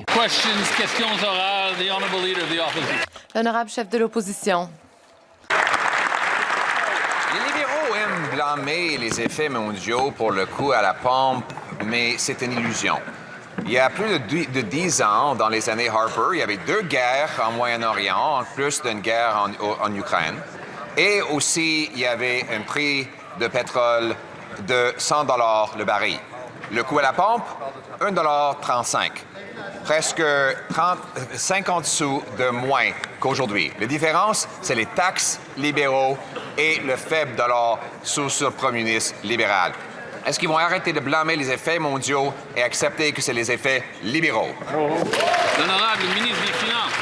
Questions orales. The Honourable Leader of the Opposition. L'honorable chef de l'opposition. Les libéraux aiment blâmer les effets mondiaux pour le coût à la pompe, mais c'est une illusion. Il y a plus de 10 ans, dans les années Harper, il y avait 2 guerres en Moyen-Orient, en plus d'une guerre en Ukraine. Et aussi, il y avait un prix de pétrole de 100 $ le baril. Le coût à la pompe, 1,35 $. Presque 50 sous de moins qu'aujourd'hui. La différence, c'est les taxes libéraux et le faible dollar sous ce premier ministre libéral. Est-ce qu'ils vont arrêter de blâmer les effets mondiaux et accepter que c'est les effets libéraux? L'honorable ministre des Finances.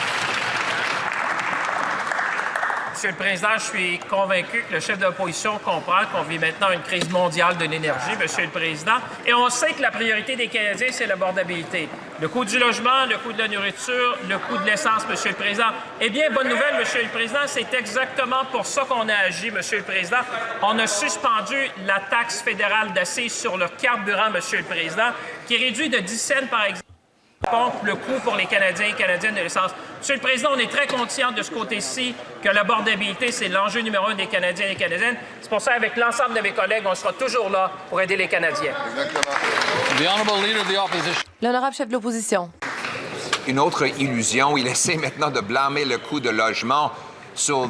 Monsieur le Président, je suis convaincu que le chef de l'opposition comprend qu'on vit maintenant une crise mondiale de l'énergie, Monsieur le Président, et on sait que la priorité des Canadiens, c'est l'abordabilité. Le coût du logement, le coût de la nourriture, le coût de l'essence, Monsieur le Président. Eh bien, bonne nouvelle, Monsieur le Président, c'est exactement pour ça qu'on a agi, Monsieur le Président. On a suspendu la taxe fédérale d'accise sur le carburant, Monsieur le Président, qui réduit de 10 cents, par exemple, le coût pour les Canadiens et Canadiennes de l'essence. Monsieur le Président, on est très conscient de ce côté-ci que l'abordabilité, c'est l'enjeu numéro 1 des Canadiens et Canadiennes. C'est pour ça, avec l'ensemble de mes collègues, on sera toujours là pour aider les Canadiens. The Honourable Leader of the Opposition. L'honorable chef de l'opposition. Une autre illusion, il essaie maintenant de blâmer le coût de logement sur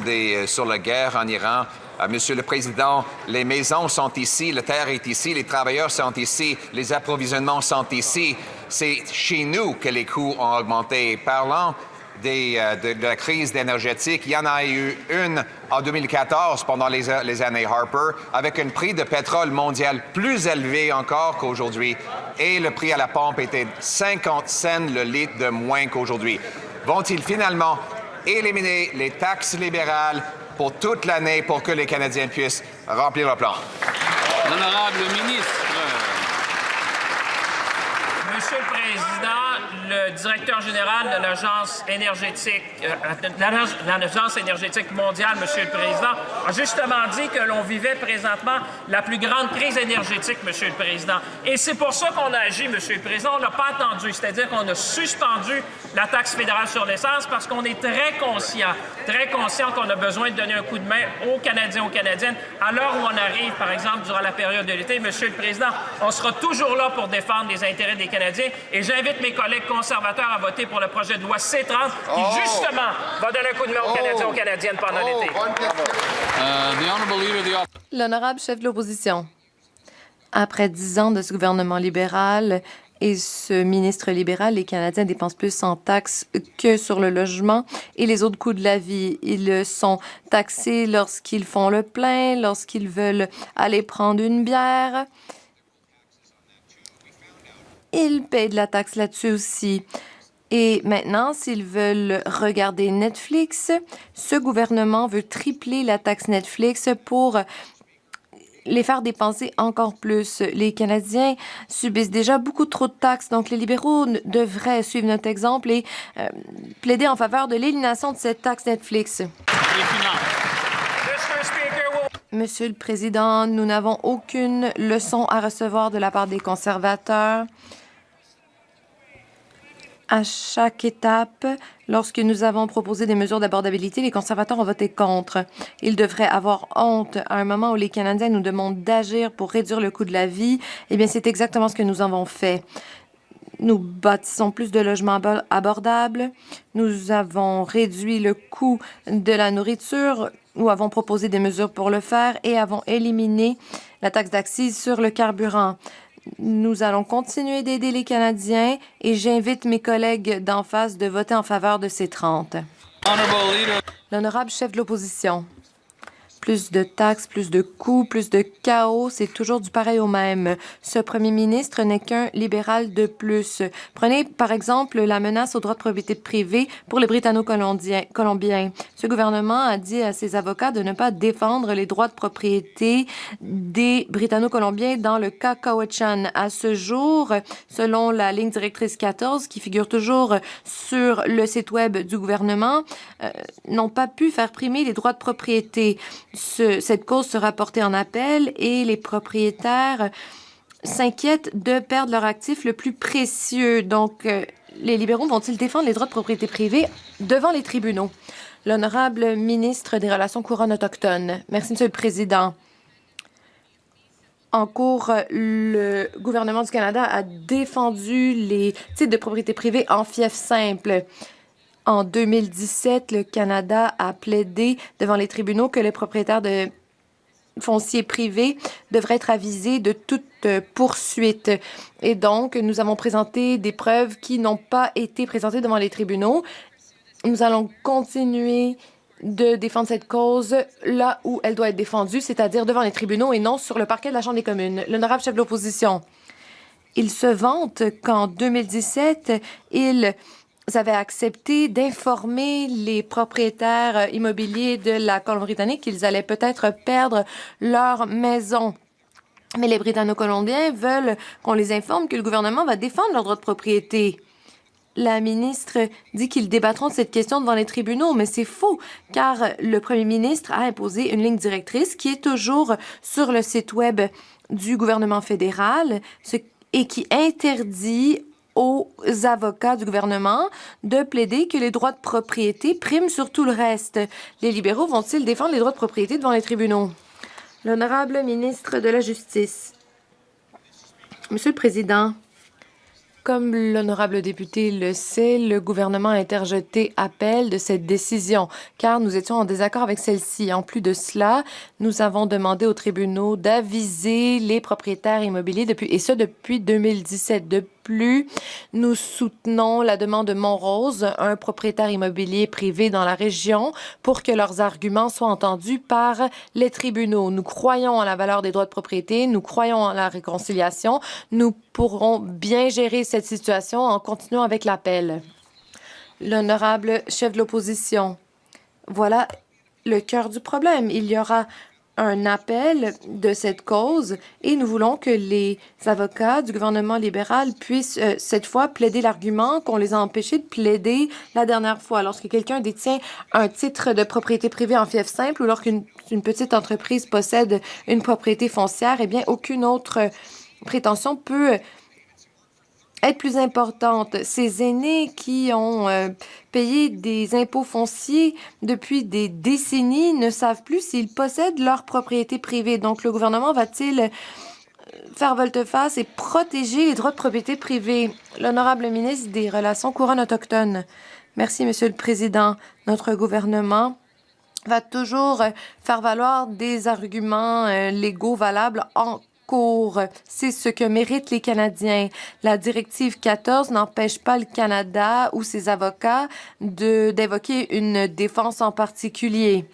la guerre en Iran. Monsieur le Président, les maisons sont ici, la terre est ici, les travailleurs sont ici, les approvisionnements sont ici. C'est chez nous que les coûts ont augmenté. Parlant de la crise énergétique, il y en a eu une en 2014 pendant les années Harper, avec un prix de pétrole mondial plus élevé encore qu'aujourd'hui. Et le prix à la pompe était 50 cents le litre de moins qu'aujourd'hui. Vont-ils finalement éliminer les taxes libérales pour toute l'année pour que les Canadiens puissent remplir le plan? L'honorable ministre. Monsieur le Président, le directeur général de l'Agence énergétique, l'Agence énergétique mondiale, Monsieur le Président, a justement dit que l'on vivait présentement la plus grande crise énergétique, Monsieur le Président. Et c'est pour ça qu'on a agi, Monsieur le Président. On n'a pas attendu, c'est-à-dire qu'on a suspendu la taxe fédérale sur l'essence parce qu'on est très conscient qu'on a besoin de donner un coup de main aux Canadiens, aux Canadiennes, à l'heure où on arrive, par exemple, durant la période de l'été. Monsieur le Président, on sera toujours là pour défendre les intérêts des Canadiens et j'invite mes collègues conservateurs à voter pour le projet de loi C-30 qui, justement, va donner un coup de main aux Canadiens, aux Canadiennes pendant l'été. L'honorable chef de l'opposition. Après 10 ans de ce gouvernement libéral et ce ministre libéral, les Canadiens dépensent plus en taxes que sur le logement et les autres coûts de la vie. Ils sont taxés lorsqu'ils font le plein, lorsqu'ils veulent aller prendre une bière. Ils payent de la taxe là-dessus aussi. Et maintenant, s'ils veulent regarder Netflix, ce gouvernement veut tripler la taxe Netflix pour les faire dépenser encore plus. Les Canadiens subissent déjà beaucoup trop de taxes, donc les libéraux devraient suivre notre exemple et plaider en faveur de l'élimination de cette taxe Netflix. Monsieur le Président, nous n'avons aucune leçon à recevoir de la part des conservateurs. À chaque étape, lorsque nous avons proposé des mesures d'abordabilité, les conservateurs ont voté contre. Ils devraient avoir honte à un moment où les Canadiens nous demandent d'agir pour réduire le coût de la vie. Eh bien, c'est exactement ce que nous avons fait. Nous bâtissons plus de logements abordables. Nous avons réduit le coût de la nourriture. Nous avons proposé des mesures pour le faire et avons éliminé la taxe d'accise sur le carburant. Nous allons continuer d'aider les Canadiens et j'invite mes collègues d'en face de voter en faveur de ces 30. L'honorable chef de l'opposition. Plus de taxes, plus de coûts, plus de chaos, c'est toujours du pareil au même. Ce premier ministre n'est qu'un libéral de plus. Prenez par exemple la menace aux droits de propriété privée pour les Britanno-Colombiens. Ce gouvernement a dit à ses avocats de ne pas défendre les droits de propriété des Britanno-Colombiens dans le cas Cowichan. À ce jour, selon la ligne directrice 14, qui figure toujours sur le site web du gouvernement, n'ont pas pu faire primer les droits de propriété. Cette cause sera portée en appel et les propriétaires s'inquiètent de perdre leur actif le plus précieux. Donc, les libéraux vont-ils défendre les droits de propriété privée devant les tribunaux? L'honorable ministre des Relations couronnes autochtones. Merci, Monsieur le Président. En cours, le gouvernement du Canada a défendu les titres de propriété privée en fief simple. En 2017, le Canada a plaidé devant les tribunaux que les propriétaires de fonciers privés devraient être avisés de toute poursuite. Et donc, nous avons présenté des preuves qui n'ont pas été présentées devant les tribunaux. Nous allons continuer de défendre cette cause là où elle doit être défendue, c'est-à-dire devant les tribunaux et non sur le parquet de la Chambre des communes. L'honorable chef de l'opposition, il se vante qu'en 2017, ils avaient accepté d'informer les propriétaires immobiliers de la Colombie-Britannique qu'ils allaient peut-être perdre leur maison. Mais les Britanno-Colombiens veulent qu'on les informe que le gouvernement va défendre leurs droits de propriété. La ministre dit qu'ils débattront de cette question devant les tribunaux, mais c'est faux, car le premier ministre a imposé une ligne directrice qui est toujours sur le site web du gouvernement fédéral et qui interdit aux avocats du gouvernement de plaider que les droits de propriété priment sur tout le reste. Les libéraux vont-ils défendre les droits de propriété devant les tribunaux? L'honorable ministre de la Justice. Monsieur le Président, comme l'honorable député le sait, le gouvernement a interjeté appel de cette décision, car nous étions en désaccord avec celle-ci. En plus de cela, nous avons demandé aux tribunaux d'aviser les propriétaires immobiliers depuis 2017. De plus, nous soutenons la demande de Montrose, un propriétaire immobilier privé dans la région, pour que leurs arguments soient entendus par les tribunaux. Nous croyons en la valeur des droits de propriété, nous croyons en la réconciliation. Nous pourrons bien gérer cette situation en continuant avec l'appel. L'honorable chef de l'opposition, voilà le cœur du problème. Il y aura un appel de cette cause et nous voulons que les avocats du gouvernement libéral puissent cette fois plaider l'argument qu'on les a empêchés de plaider la dernière fois. Lorsque quelqu'un détient un titre de propriété privée en fief simple ou lorsqu'une petite entreprise possède une propriété foncière, eh bien, aucune autre prétention peut être plus importante. Ces aînés qui ont payé des impôts fonciers depuis des décennies ne savent plus s'ils possèdent leur propriété privée. Donc, le gouvernement va-t-il faire volte-face et protéger les droits de propriété privée? L'honorable ministre des Relations couronnes autochtones. Merci, Monsieur le Président. Notre gouvernement va toujours faire valoir des arguments légaux valables en cours. C'est ce que méritent les Canadiens. La directive 14 n'empêche pas le Canada ou ses avocats d'évoquer une défense en particulier.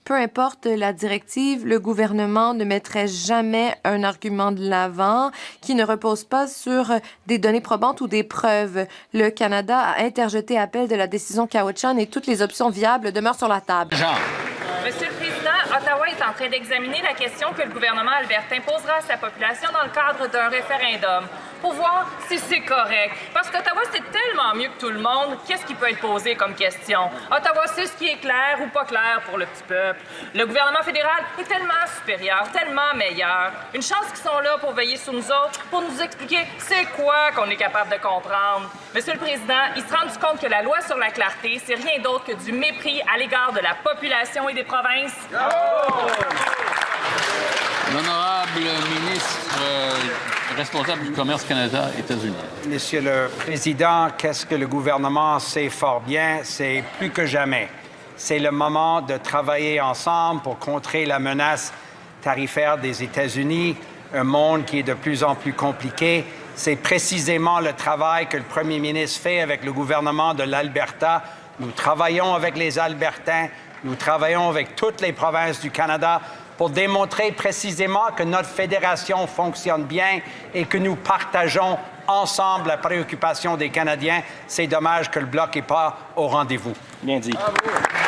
Peu importe la directive, le gouvernement ne mettrait jamais un argument de l'avant qui ne repose pas sur des données probantes ou des preuves. Le Canada a interjeté appel de la décision Cowichan et toutes les options viables demeurent sur la table. Jean. Monsieur le Président, Ottawa est en train d'examiner la question que le gouvernement albertain posera à sa population dans le cadre d'un référendum pour voir si c'est correct. Parce qu'Ottawa, c'est tellement mieux que tout le monde. Qu'est-ce qui peut être posé comme question? Ottawa sait ce qui est clair ou pas clair pour le petit peuple. Le gouvernement fédéral est tellement supérieur, tellement meilleur. Une chance qu'ils sont là pour veiller sur nous autres, pour nous expliquer c'est quoi qu'on est capable de comprendre. Monsieur le Président, il se rend compte que la loi sur la clarté, c'est rien d'autre que du mépris à l'égard de la population et des provinces. L'honorable ministre responsable du commerce Canada-États-Unis. Monsieur le Président, qu'est-ce que le gouvernement sait fort bien? C'est plus que jamais. C'est le moment de travailler ensemble pour contrer la menace tarifaire des États-Unis, un monde qui est de plus en plus compliqué. C'est précisément le travail que le premier ministre fait avec le gouvernement de l'Alberta. Nous travaillons avec les Albertains, nous travaillons avec toutes les provinces du Canada pour démontrer précisément que notre fédération fonctionne bien et que nous partageons ensemble la préoccupation des Canadiens. C'est dommage que le Bloc n'est pas au rendez-vous. Bien dit.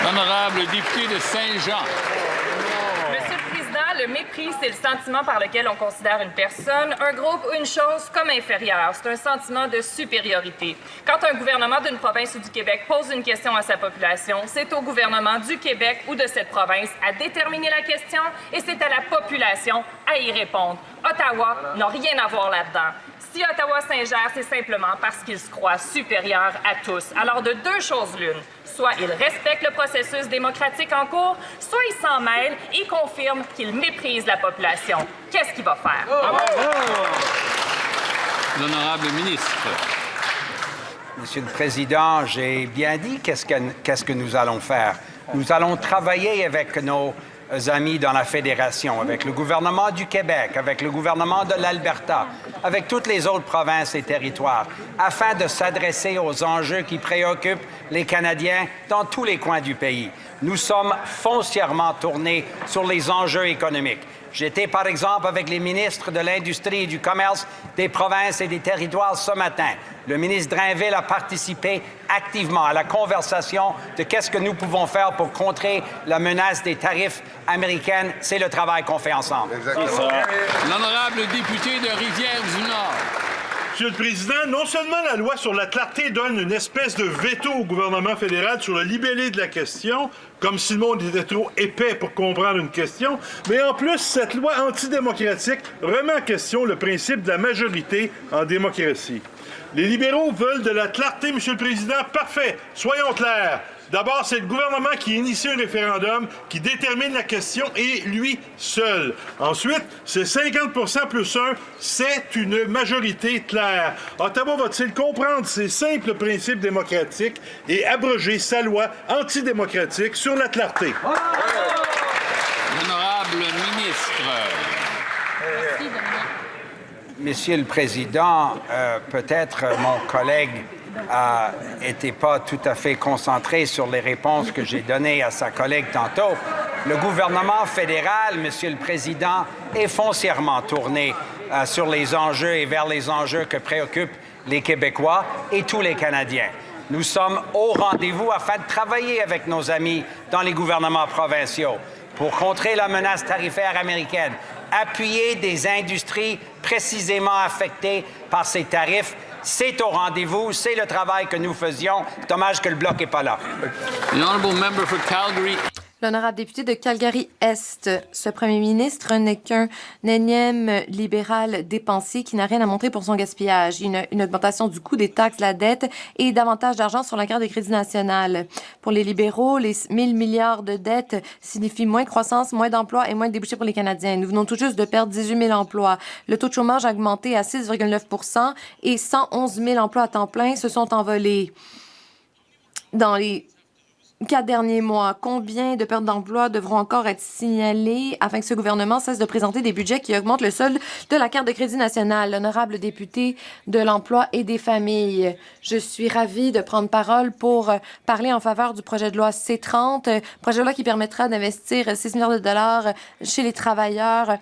L'honorable député de Saint-Jean. Monsieur le Président, le mépris, c'est le sentiment par lequel on considère une personne, un groupe ou une chose comme inférieure. C'est un sentiment de supériorité. Quand un gouvernement d'une province ou du Québec pose une question à sa population, c'est au gouvernement du Québec ou de cette province à déterminer la question et c'est à la population à y répondre. Ottawa n'a rien à voir là-dedans. Si Ottawa s'ingère, c'est simplement parce qu'il se croit supérieur à tous. Alors, de deux choses l'une. Soit il respecte le processus démocratique en cours, soit il s'en mêle et confirme qu'il méprise la population. Qu'est-ce qu'il va faire? L'honorable ministre. Monsieur le Président, j'ai bien dit qu'est-ce que nous allons faire. Nous allons travailler avec nos amis dans la Fédération, avec le gouvernement du Québec, avec le gouvernement de l'Alberta, avec toutes les autres provinces et territoires, afin de s'adresser aux enjeux qui préoccupent les Canadiens dans tous les coins du pays. Nous sommes foncièrement tournés sur les enjeux économiques. J'étais, par exemple, avec les ministres de l'Industrie et du Commerce des provinces et des territoires ce matin. Le ministre Drainville a participé activement à la conversation de qu'est-ce que nous pouvons faire pour contrer la menace des tarifs américains. C'est le travail qu'on fait ensemble. L'honorable député de Rivière-du-Nord. Monsieur le Président, non seulement la loi sur la clarté donne une espèce de veto au gouvernement fédéral sur le libellé de la question, comme si le monde était trop épais pour comprendre une question, mais en plus, cette loi antidémocratique remet en question le principe de la majorité en démocratie. Les libéraux veulent de la clarté, Monsieur le Président. Parfait. Soyons clairs. D'abord, c'est le gouvernement qui initie un référendum, qui détermine la question, et lui seul. Ensuite, c'est 50% plus 1, c'est une majorité claire. Ottawa va-t-il comprendre ces simples principes démocratiques et abroger sa loi antidémocratique sur la clarté? L'honorable ministre. Monsieur le Président, peut-être mon collègue n'était pas tout à fait concentré sur les réponses que j'ai données à sa collègue tantôt. Le gouvernement fédéral, Monsieur le Président, est foncièrement tourné sur les enjeux et vers les enjeux que préoccupent les Québécois et tous les Canadiens. Nous sommes au rendez-vous afin de travailler avec nos amis dans les gouvernements provinciaux pour contrer la menace tarifaire américaine, appuyer des industries précisément affectées par ces tarifs. C'est au rendez-vous, c'est le travail que nous faisions. Dommage que le Bloc n'est pas là. The honourable member for Calgary. L'honorable député de Calgary-Est, ce premier ministre n'est qu'un énième libéral dépensier qui n'a rien à montrer pour son gaspillage. Une augmentation du coût des taxes, de la dette et davantage d'argent sur la carte de crédit nationale. Pour les libéraux, les 1000 milliards de dettes signifient moins de croissance, moins d'emplois et moins de débouchés pour les Canadiens. Nous venons tout juste de perdre 18 000 emplois. Le taux de chômage a augmenté à 6,9 % et 111 000 emplois à temps plein se sont envolés. Dans les 4 derniers mois, combien de pertes d'emplois devront encore être signalées afin que ce gouvernement cesse de présenter des budgets qui augmentent le solde de la carte de crédit nationale? L'honorable député de l'Emploi et des Familles, je suis ravie de prendre parole pour parler en faveur du projet de loi C-30, projet de loi qui permettra d'investir 6 milliards de dollars chez les travailleurs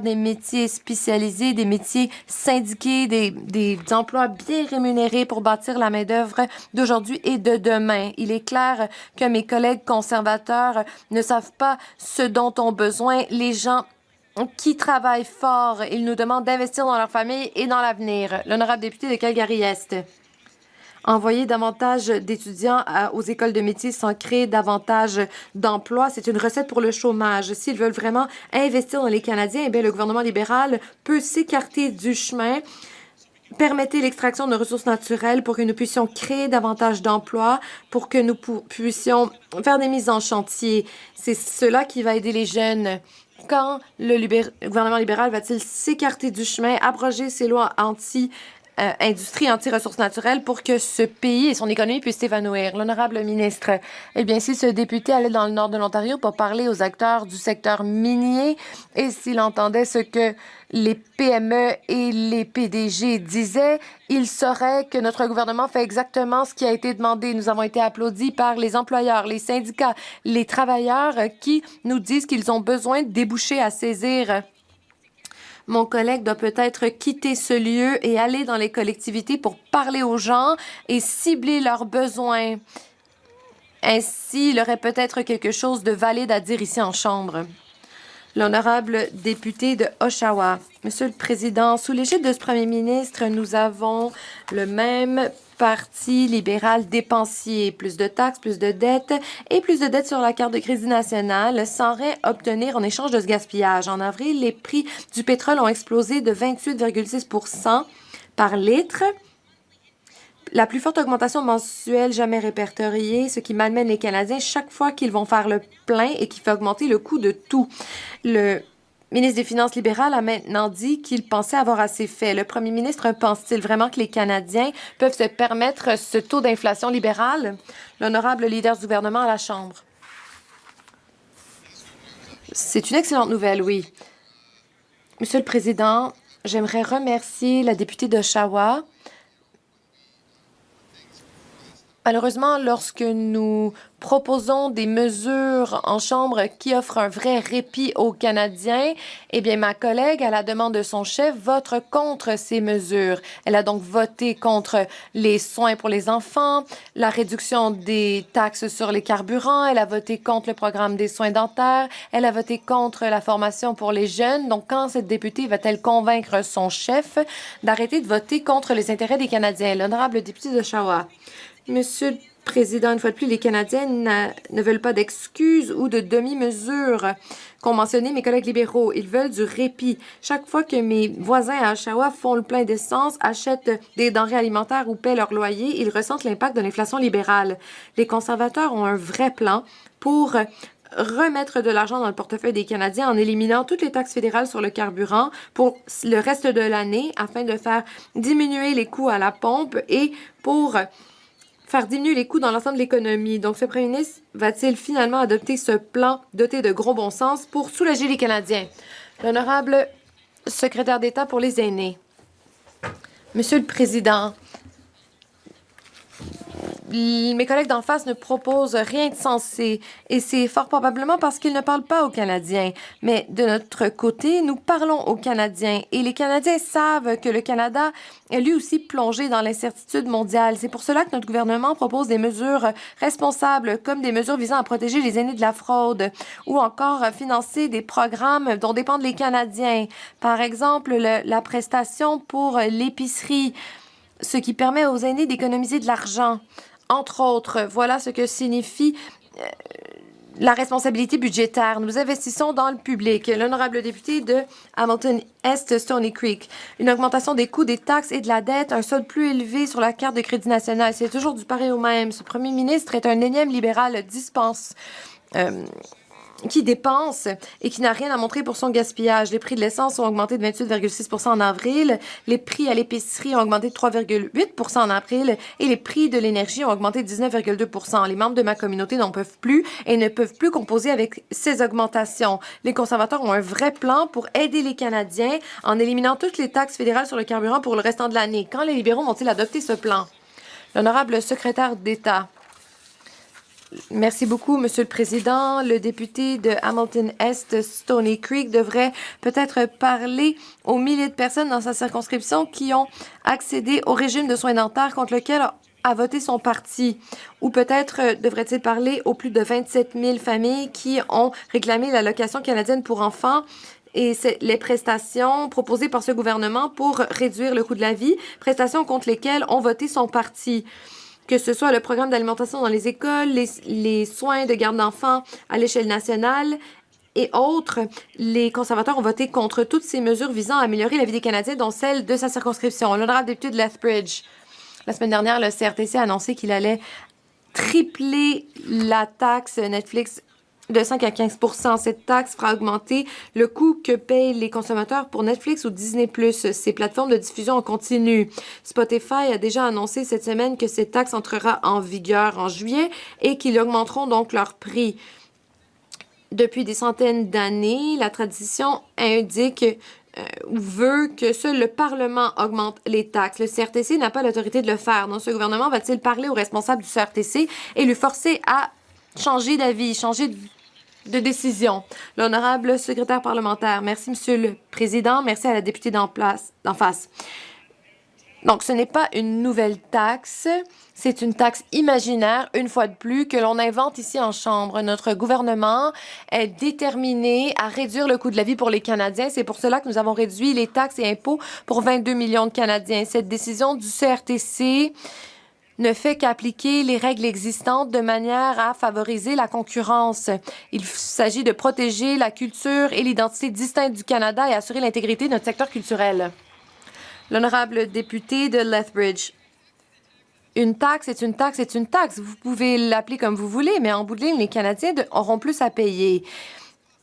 des métiers spécialisés, des métiers syndiqués, des emplois bien rémunérés pour bâtir la main-d'œuvre d'aujourd'hui et de demain. Il est clair que mes collègues conservateurs ne savent pas ce dont ont besoin les gens qui travaillent fort. Ils nous demandent d'investir dans leur famille et dans l'avenir. L'honorable député de Calgary-Est. Envoyer davantage d'étudiants aux écoles de métiers sans créer davantage d'emplois, c'est une recette pour le chômage. S'ils veulent vraiment investir dans les Canadiens, eh bien, le gouvernement libéral peut s'écarter du chemin. Permettez l'extraction de ressources naturelles pour que nous puissions créer davantage d'emplois, pour que nous puissions faire des mises en chantier. C'est cela qui va aider les jeunes. Quand le gouvernement libéral va-t-il s'écarter du chemin, abroger ces lois anti-industrie, anti-ressources naturelles pour que ce pays et son économie puissent s'évanouir? L'honorable ministre, eh bien, si ce député allait dans le nord de l'Ontario pour parler aux acteurs du secteur minier et s'il entendait ce que les PME et les PDG disaient, il saurait que notre gouvernement fait exactement ce qui a été demandé. Nous avons été applaudis par les employeurs, les syndicats, les travailleurs qui nous disent qu'ils ont besoin de débouchés à saisir. Mon collègue doit peut-être quitter ce lieu et aller dans les collectivités pour parler aux gens et cibler leurs besoins. Ainsi, il aurait peut-être quelque chose de valide à dire ici en Chambre. L'honorable député de Oshawa. Monsieur le Président, sous l'égide de ce premier ministre, nous avons le même parti libéral dépensier. Plus de taxes, plus de dettes et plus de dettes sur la carte de crédit nationale sans rien obtenir en échange de ce gaspillage. En avril, les prix du pétrole ont explosé de 28,6 %. par litre. La plus forte augmentation mensuelle jamais répertoriée, ce qui malmène les Canadiens chaque fois qu'ils vont faire le plein et qui fait augmenter le coût de tout. Le ministre des Finances libéral a maintenant dit qu'il pensait avoir assez fait. Le premier ministre pense-t-il vraiment que les Canadiens peuvent se permettre ce taux d'inflation libérale? L'honorable leader du gouvernement à la Chambre. C'est une excellente nouvelle, oui. Monsieur le Président, j'aimerais remercier la députée d'Oshawa. Malheureusement, lorsque nous proposons des mesures en Chambre qui offrent un vrai répit aux Canadiens, eh bien, ma collègue, à la demande de son chef, vote contre ces mesures. Elle a donc voté contre les soins pour les enfants, la réduction des taxes sur les carburants, elle a voté contre le programme des soins dentaires, elle a voté contre la formation pour les jeunes. Donc, quand cette députée va-t-elle convaincre son chef d'arrêter de voter contre les intérêts des Canadiens? L'honorable député d'Oshawa. Monsieur le Président, une fois de plus, les Canadiens ne veulent pas d'excuses ou de demi-mesures qu'ont mentionné mes collègues libéraux. Ils veulent du répit. Chaque fois que mes voisins à Oshawa font le plein d'essence, achètent des denrées alimentaires ou paient leur loyer, ils ressentent l'impact de l'inflation libérale. Les conservateurs ont un vrai plan pour remettre de l'argent dans le portefeuille des Canadiens en éliminant toutes les taxes fédérales sur le carburant pour le reste de l'année afin de faire diminuer les coûts à la pompe et pour faire diminuer les coûts dans l'ensemble de l'économie. Donc, ce premier ministre va-t-il finalement adopter ce plan doté de gros bon sens pour soulager les Canadiens? L'honorable secrétaire d'État pour les aînés. Monsieur le Président, mes collègues d'en face ne proposent rien de sensé et c'est fort probablement parce qu'ils ne parlent pas aux Canadiens. Mais de notre côté, nous parlons aux Canadiens et les Canadiens savent que le Canada est lui aussi plongé dans l'incertitude mondiale. C'est pour cela que notre gouvernement propose des mesures responsables comme des mesures visant à protéger les aînés de la fraude ou encore financer des programmes dont dépendent les Canadiens. Par exemple, la prestation pour l'épicerie, ce qui permet aux aînés d'économiser de l'argent. Entre autres, voilà ce que signifie la responsabilité budgétaire. Nous investissons dans le public. L'honorable député de Hamilton-Est, Stony Creek. Une augmentation des coûts, des taxes et de la dette, un solde plus élevé sur la carte de crédit national. C'est toujours du pareil au même. Ce premier ministre est un énième libéral qui dépense et qui n'a rien à montrer pour son gaspillage. Les prix de l'essence ont augmenté de 28,6 en avril, les prix à l'épicerie ont augmenté de 3,8 en avril et les prix de l'énergie ont augmenté de 19,2 Les membres de ma communauté n'en peuvent plus et ne peuvent plus composer avec ces augmentations. Les conservateurs ont un vrai plan pour aider les Canadiens en éliminant toutes les taxes fédérales sur le carburant pour le restant de l'année. Quand les libéraux vont-ils adopter ce plan? L'honorable secrétaire d'État. Merci beaucoup, Monsieur le Président. Le député de Hamilton-Est, Stony Creek, devrait peut-être parler aux milliers de personnes dans sa circonscription qui ont accédé au régime de soins dentaires contre lequel a voté son parti. Ou peut-être devrait-il parler aux plus de 27 000 familles qui ont réclamé l'allocation canadienne pour enfants et les prestations proposées par ce gouvernement pour réduire le coût de la vie, prestations contre lesquelles ont voté son parti. Que ce soit le programme d'alimentation dans les écoles, les soins de garde d'enfants à l'échelle nationale et autres, les conservateurs ont voté contre toutes ces mesures visant à améliorer la vie des Canadiens, dont celle de sa circonscription. L'honorable député de Lethbridge. La semaine dernière, le CRTC a annoncé qu'il allait tripler la taxe Netflix de 5 à 15 Cette taxe fera augmenter le coût que payent les consommateurs pour Netflix ou Disney+, ces plateformes de diffusion en continu. Spotify a déjà annoncé cette semaine que cette taxe entrera en vigueur en juillet et qu'ils augmenteront donc leur prix. Depuis des centaines d'années, la tradition indique ou veut que seul le Parlement augmente les taxes. Le CRTC n'a pas l'autorité de le faire. Donc, ce gouvernement va-t-il parler aux responsables du CRTC et lui forcer à changer d'avis, changer de décision? L'honorable secrétaire parlementaire. Merci, Monsieur le Président. Merci à la députée d'en face. Donc, ce n'est pas une nouvelle taxe, c'est une taxe imaginaire, une fois de plus, que l'on invente ici en Chambre. Notre gouvernement est déterminé à réduire le coût de la vie pour les Canadiens. C'est pour cela que nous avons réduit les taxes et impôts pour 22 millions de Canadiens. Cette décision du CRTC ne fait qu'appliquer les règles existantes de manière à favoriser la concurrence. Il s'agit de protéger la culture et l'identité distincte du Canada et assurer l'intégrité de notre secteur culturel. L'honorable député de Lethbridge. Une taxe est une taxe est une taxe. Vous pouvez l'appeler comme vous voulez, mais en bout de ligne, les Canadiens auront plus à payer.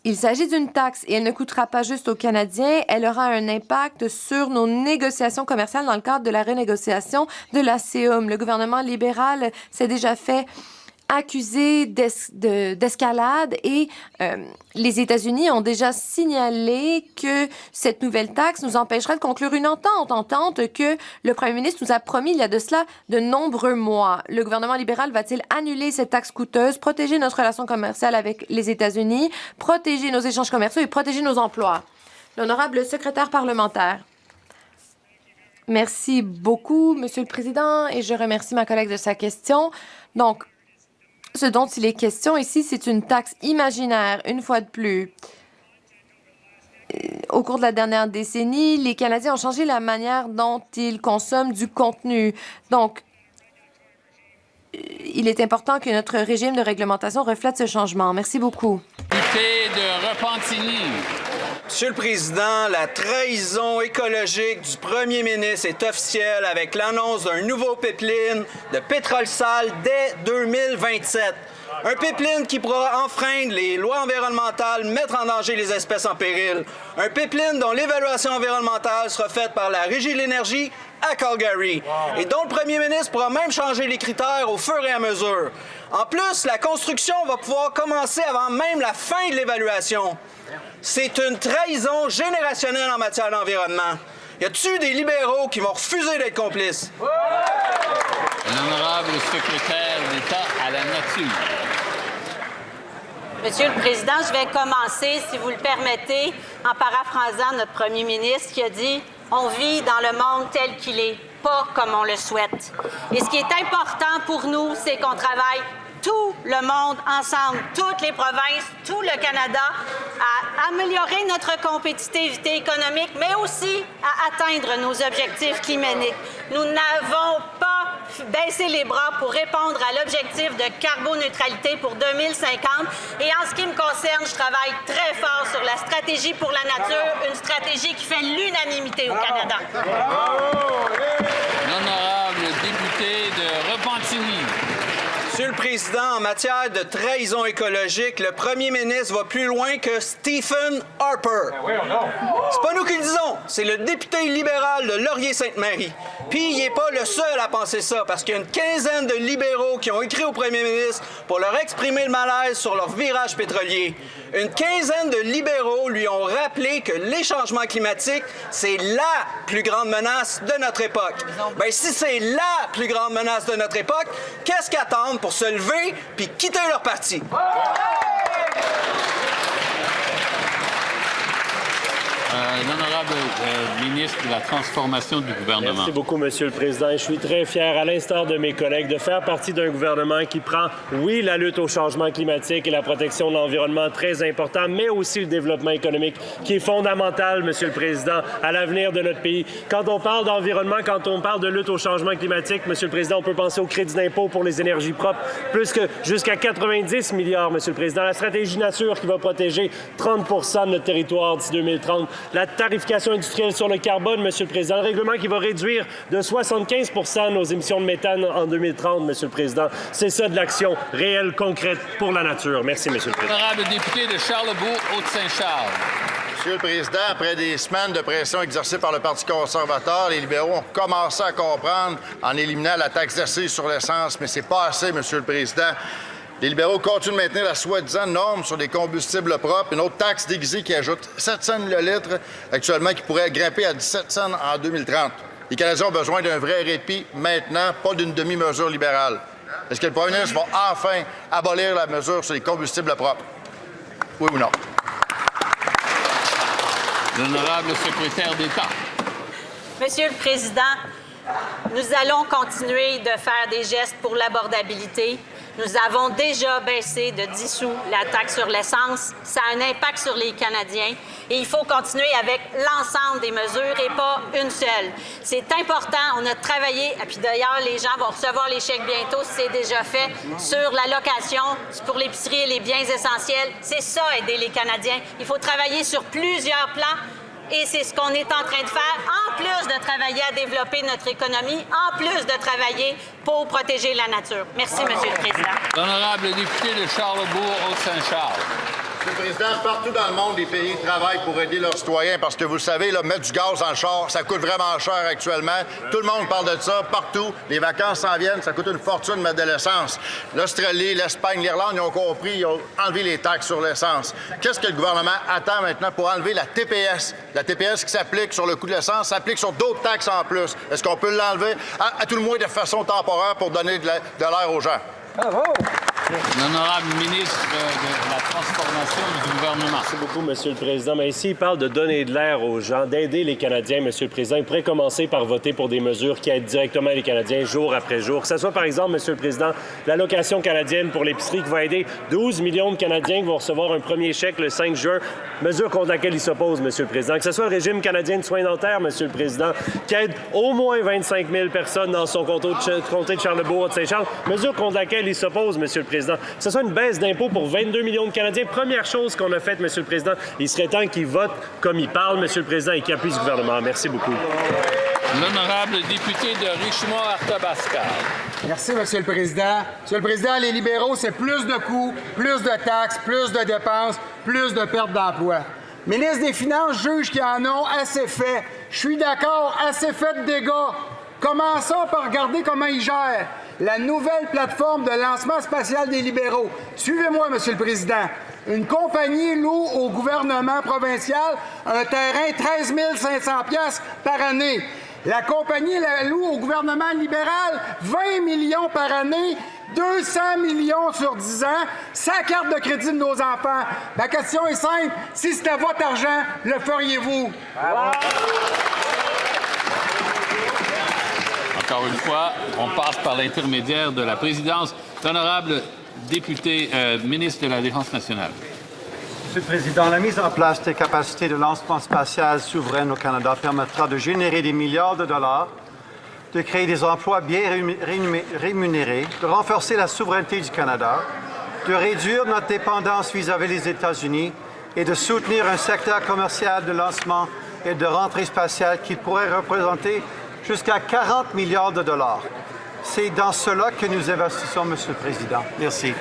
Il s'agit d'une taxe et elle ne coûtera pas juste aux Canadiens, elle aura un impact sur nos négociations commerciales dans le cadre de la renégociation de la CEUM. Le gouvernement libéral s'est déjà fait accusé d'escalade et les États-Unis ont déjà signalé que cette nouvelle taxe nous empêcherait de conclure une entente que le premier ministre nous a promis il y a de cela de nombreux mois. Le gouvernement libéral va-t-il annuler cette taxe coûteuse, protéger notre relation commerciale avec les États-Unis, protéger nos échanges commerciaux et protéger nos emplois? L'honorable secrétaire parlementaire. Merci beaucoup, Monsieur le Président, et je remercie ma collègue de sa question. Donc, ce dont il est question ici, c'est une taxe imaginaire, une fois de plus. Au cours de la dernière décennie, les Canadiens ont changé la manière dont ils consomment du contenu. Donc, il est important que notre régime de réglementation reflète ce changement. Merci beaucoup. Député de Repentigny. Monsieur le Président, la trahison écologique du premier ministre est officielle avec l'annonce d'un nouveau pipeline de pétrole sale dès 2027. Un pipeline qui pourra enfreindre les lois environnementales, mettre en danger les espèces en péril. Un pipeline dont l'évaluation environnementale sera faite par la Régie de l'énergie à Calgary et dont le premier ministre pourra même changer les critères au fur et à mesure. En plus, la construction va pouvoir commencer avant même la fin de l'évaluation. C'est une trahison générationnelle en matière d'environnement. Y a-t-il des libéraux qui vont refuser d'être complices? L'honorable secrétaire d'État à la nature. Monsieur le Président, je vais commencer, si vous le permettez, en paraphrasant notre premier ministre qui a dit « On vit dans le monde tel qu'il est, pas comme on le souhaite. » Et ce qui est important pour nous, c'est qu'on travaille tout le monde ensemble, toutes les provinces, tout le Canada, à améliorer notre compétitivité économique, mais aussi à atteindre nos objectifs climatiques. Nous n'avons pas baissé les bras pour répondre à l'objectif de carboneutralité pour 2050. Et en ce qui me concerne, je travaille très fort sur la stratégie pour la nature, une stratégie qui fait l'unanimité au Canada. L'honorable député de Repentigny. Monsieur le Président, en matière de trahison écologique, le premier ministre va plus loin que Stephen Harper. C'est pas nous qui le disons, c'est le député libéral de Laurier-Sainte-Marie. Puis il n'est pas le seul à penser ça, parce qu'il y a une quinzaine de libéraux qui ont écrit au premier ministre pour leur exprimer le malaise sur leur virage pétrolier. Une quinzaine de libéraux lui ont rappelé que les changements climatiques, c'est la plus grande menace de notre époque. Bien, si c'est la plus grande menace de notre époque, qu'est-ce qu'ils attendent pour se lever puis quitter leur parti? L'honorable ministre de la Transformation du gouvernement. Merci beaucoup, Monsieur le Président. Je suis très fier, à l'instar de mes collègues, de faire partie d'un gouvernement qui prend, oui, la lutte au changement climatique et la protection de l'environnement très important, mais aussi le développement économique qui est fondamental, Monsieur le Président, à l'avenir de notre pays. Quand on parle d'environnement, quand on parle de lutte au changement climatique, Monsieur le Président, on peut penser au crédit d'impôt pour les énergies propres, plus que jusqu'à 90 milliards, Monsieur le Président. La stratégie nature qui va protéger 30 % de notre territoire d'ici 2030. La tarification industrielle sur le carbone, Monsieur le Président. Le règlement qui va réduire de 75 % nos émissions de méthane en 2030, Monsieur le Président. C'est ça de l'action réelle, concrète pour la nature. Merci, Monsieur le Président. L'honorable député de Charlebourg, Haute-Saint-Charles. Monsieur le Président, après des semaines de pression exercée par le Parti conservateur, les libéraux ont commencé à comprendre en éliminant la taxe d'accise sur l'essence, mais c'est pas assez, Monsieur le Président. Les libéraux continuent de maintenir la soi-disant norme sur les combustibles propres, une autre taxe déguisée qui ajoute 7 cents le litre actuellement, qui pourrait grimper à 17 cents en 2030. Les Canadiens ont besoin d'un vrai répit maintenant, pas d'une demi-mesure libérale. Est-ce que le premier ministre va enfin abolir la mesure sur les combustibles propres? Oui ou non? L'honorable secrétaire d'État. Monsieur le Président, nous allons continuer de faire des gestes pour l'abordabilité. Nous avons déjà baissé de 10 sous la taxe sur l'essence. Ça a un impact sur les Canadiens. Et il faut continuer avec l'ensemble des mesures et pas une seule. C'est important. On a travaillé, et puis d'ailleurs, les gens vont recevoir les chèques bientôt, si c'est déjà fait, sur l'allocation pour l'épicerie et les biens essentiels. C'est ça, aider les Canadiens. Il faut travailler sur plusieurs plans. Et c'est ce qu'on est en train de faire, en plus de travailler à développer notre économie, en plus de travailler pour protéger la nature. Merci, Monsieur le Président. L'honorable député de Charlesbourg, Haute-Saint-Charles. Monsieur le Président, partout dans le monde, les pays travaillent pour aider leurs citoyens parce que vous le savez, là, mettre du gaz dans le char, ça coûte vraiment cher actuellement. Tout le monde parle de ça partout. Les vacances s'en viennent, ça coûte une fortune de mettre de l'essence. L'Australie, l'Espagne, l'Irlande, ils ont compris, ils ont enlevé les taxes sur l'essence. Qu'est-ce que le gouvernement attend maintenant pour enlever la TPS? La TPS qui s'applique sur le coût de l'essence s'applique sur d'autres taxes en plus. Est-ce qu'on peut l'enlever à tout le moins de façon temporaire pour donner de l'air aux gens? Bravo! L'honorable ministre de la Transformation du gouvernement. Merci beaucoup, Monsieur le Président. Mais ici, il parle de donner de l'air aux gens, d'aider les Canadiens, Monsieur le Président. Il pourrait commencer par voter pour des mesures qui aident directement les Canadiens jour après jour. Que ce soit, par exemple, Monsieur le Président, l'allocation canadienne pour l'épicerie qui va aider 12 millions de Canadiens qui vont recevoir un premier chèque le 5 juin, mesure contre laquelle il s'oppose, Monsieur le Président. Que ce soit le régime canadien de soins dentaires, Monsieur le Président, qui aide au moins 25 000 personnes dans son comté de Charlesbourg-Haute-Saint-Charles, mesure contre laquelle il s'oppose, Monsieur le Président. Que ce soit une baisse d'impôts pour 22 millions de Canadiens. Première chose qu'on a faite, Monsieur le Président, il serait temps qu'il vote comme il parle, Monsieur le Président, et qu'il appuie ce gouvernement. Merci beaucoup. L'honorable député de Richmond-Arthabasca. Merci, Monsieur le Président. Monsieur le Président, les libéraux, c'est plus de coûts, plus de taxes, plus de dépenses, plus de pertes d'emplois. Ministre des Finances juge qu'ils en ont assez fait. Je suis d'accord, assez fait de dégâts. Commençons par regarder comment ils gèrent la nouvelle plateforme de lancement spatial des libéraux. Suivez-moi, Monsieur le Président. Une compagnie loue au gouvernement provincial un terrain 13 500 $ par année. La compagnie la loue au gouvernement libéral 20 millions par année, 200 millions sur 10 ans, sa carte de crédit de nos enfants. Ma question est simple. Si c'était votre argent, le feriez-vous? Encore une fois, on passe par l'intermédiaire de la présidence. L'honorable député, ministre de la Défense nationale. Monsieur le Président, la mise en place des capacités de lancement spatial souveraines au Canada permettra de générer des milliards de dollars, de créer des emplois bien rémunérés, de renforcer la souveraineté du Canada, de réduire notre dépendance vis-à-vis des États-Unis et de soutenir un secteur commercial de lancement et de rentrée spatiale qui pourrait représenter jusqu'à 40 milliards de dollars. C'est dans cela que nous investissons, Monsieur le Président. Merci.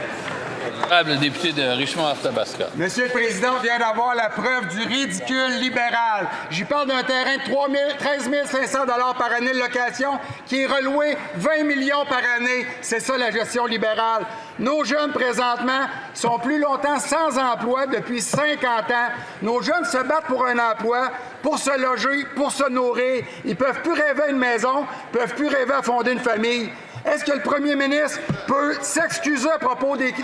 L'honorable député de Richmond-Arthabasca. Monsieur le Président, on vient d'avoir la preuve du ridicule libéral. J'y parle d'un terrain de 13 500 $ par année de location qui est reloué 20 millions par année. C'est ça la gestion libérale. Nos jeunes, présentement, sont plus longtemps sans emploi depuis 50 ans. Nos jeunes se battent pour un emploi, pour se loger, pour se nourrir. Ils ne peuvent plus rêver à une maison, ne peuvent plus rêver à fonder une famille. Est-ce que le premier ministre peut s'excuser à propos des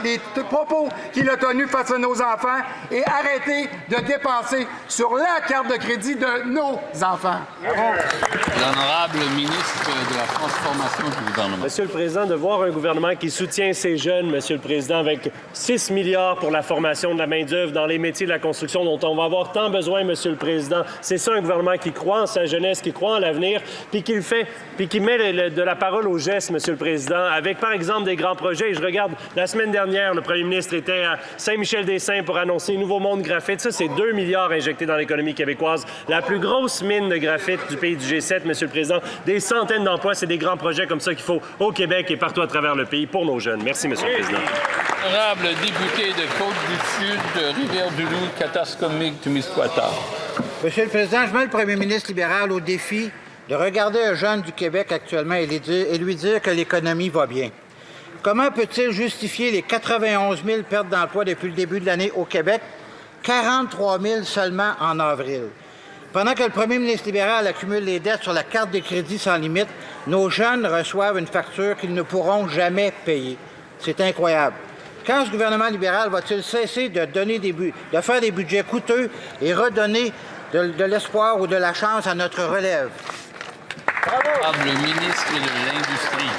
propos qu'il a tenus face à nos enfants et arrêter de dépenser sur la carte de crédit de nos enfants? L'honorable ministre de la Transformation du gouvernement. Monsieur le Président, de voir un gouvernement qui soutient ces jeunes, Monsieur le Président, avec 6 milliards pour la formation de la main-d'œuvre dans les métiers de la construction dont on va avoir tant besoin, Monsieur le Président. C'est ça, un gouvernement qui croit en sa jeunesse, qui croit en l'avenir, puis qui le fait, puis qui met de la parole au geste, Monsieur le Président, avec, par exemple, des grands projets. Et je regarde, la semaine dernière, le premier ministre était à Saint-Michel-des-Saints pour annoncer Nouveau Monde Graphite. Ça, c'est 2 milliards injectés dans l'économie québécoise. La plus grosse mine de graphite du pays du G7, Monsieur le Président. Des centaines d'emplois. C'est des grands projets comme ça qu'il faut au Québec et partout à travers le pays pour nos jeunes. Merci, Monsieur le Président. Honorable député de Côte-du-Sud, de Rivière-du-Loup, Katascomique, Témiscouata. Monsieur le Président, je mets le premier ministre libéral au défi de regarder un jeune du Québec actuellement et lui dire que l'économie va bien. Comment peut-il justifier les 91 000 pertes d'emplois depuis le début de l'année au Québec, 43 000 seulement en avril? Pendant que le premier ministre libéral accumule les dettes sur la carte de crédit sans limite, nos jeunes reçoivent une facture qu'ils ne pourront jamais payer. C'est incroyable. Quand ce gouvernement libéral va-t-il cesser de faire des budgets coûteux et redonner de l'espoir ou de la chance à notre relève? Le ministre de l'Industrie.